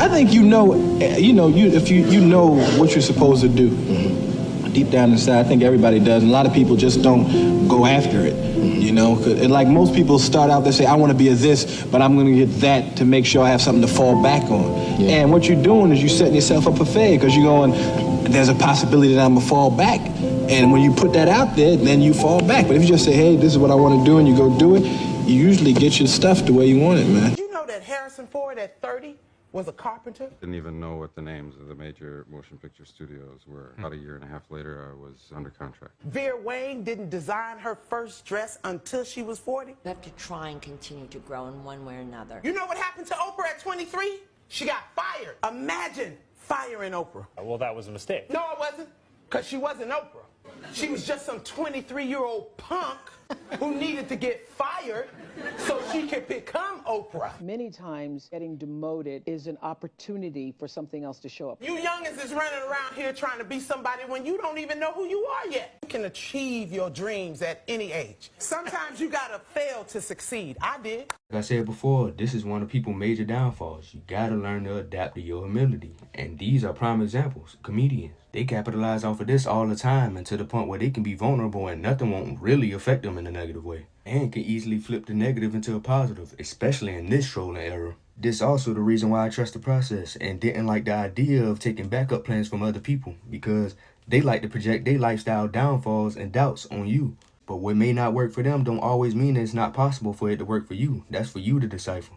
I think you if you know what you're supposed to do. Deep down inside, I think everybody does. And a lot of people just don't go after it. And like most people start out, they say, I want to be a this, but I'm going to get that to make sure I have something to fall back on. Yeah. And what you're doing is you're setting yourself up for failure, because you're going, there's a possibility that I'm going to fall back. And when you put that out there, then you fall back. But if you just say, hey, this is what I want to do, and you go do it, you usually get your stuff the way you want it, man. You know that Harrison Ford at 30 was a carpenter? Didn't even know what the names of the major motion picture studios were. About a year and a half later, I was under contract. Vera Wang didn't design her first dress until she was 40? You have to try and continue to grow in one way or another. You know what happened to Oprah at 23? She got fired. Imagine firing Oprah. Well, that was a mistake. No, it wasn't, because she wasn't Oprah. She was just some 23-year-old punk who needed to get fired so she could become Oprah. Many times getting demoted is an opportunity for something else to show up. You youngins is running around here trying to be somebody when you don't even know who you are yet. You can achieve your dreams at any age. Sometimes you gotta fail to succeed. I did. Like I said before, this is one of people's major downfalls. You gotta learn to adapt to your humility. And these are prime examples. Comedians. They capitalize off of this all the time, and to the point where they can be vulnerable and nothing won't really affect them in a negative way. And can easily flip the negative into a positive, especially in this trolling era. This also the reason why I trust the process and didn't like the idea of taking backup plans from other people, because they like to project their lifestyle downfalls and doubts on you. But what may not work for them don't always mean it's not possible for it to work for you. That's for you to decipher.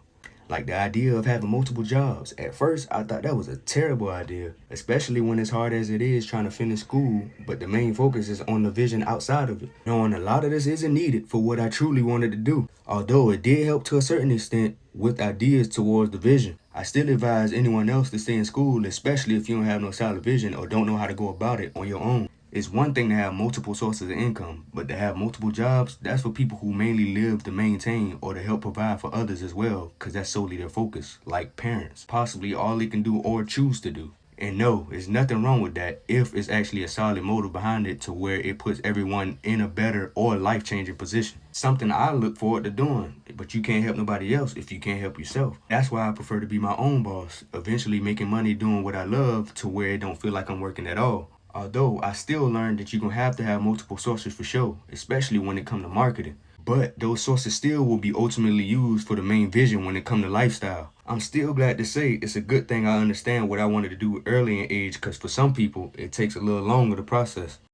Like the idea of having multiple jobs. At first, I thought that was a terrible idea, especially when it's hard as it is trying to finish school, but the main focus is on the vision outside of it. Knowing a lot of this isn't needed for what I truly wanted to do. Although it did help to a certain extent with ideas towards the vision. I still advise anyone else to stay in school, especially if you don't have no solid vision or don't know how to go about it on your own. It's one thing to have multiple sources of income, but to have multiple jobs, that's for people who mainly live to maintain or to help provide for others as well, because that's solely their focus, like parents, possibly all they can do or choose to do. And no, there's nothing wrong with that if it's actually a solid motive behind it to where it puts everyone in a better or life-changing position. Something I look forward to doing, but you can't help nobody else if you can't help yourself. That's why I prefer to be my own boss, eventually making money doing what I love to where it don't feel like I'm working at all. Although I still learned that you're going to have multiple sources for sure, especially when it comes to marketing. But those sources still will be ultimately used for the main vision when it comes to lifestyle. I'm still glad to say it's a good thing I understand what I wanted to do early in age, because for some people, it takes a little longer to process.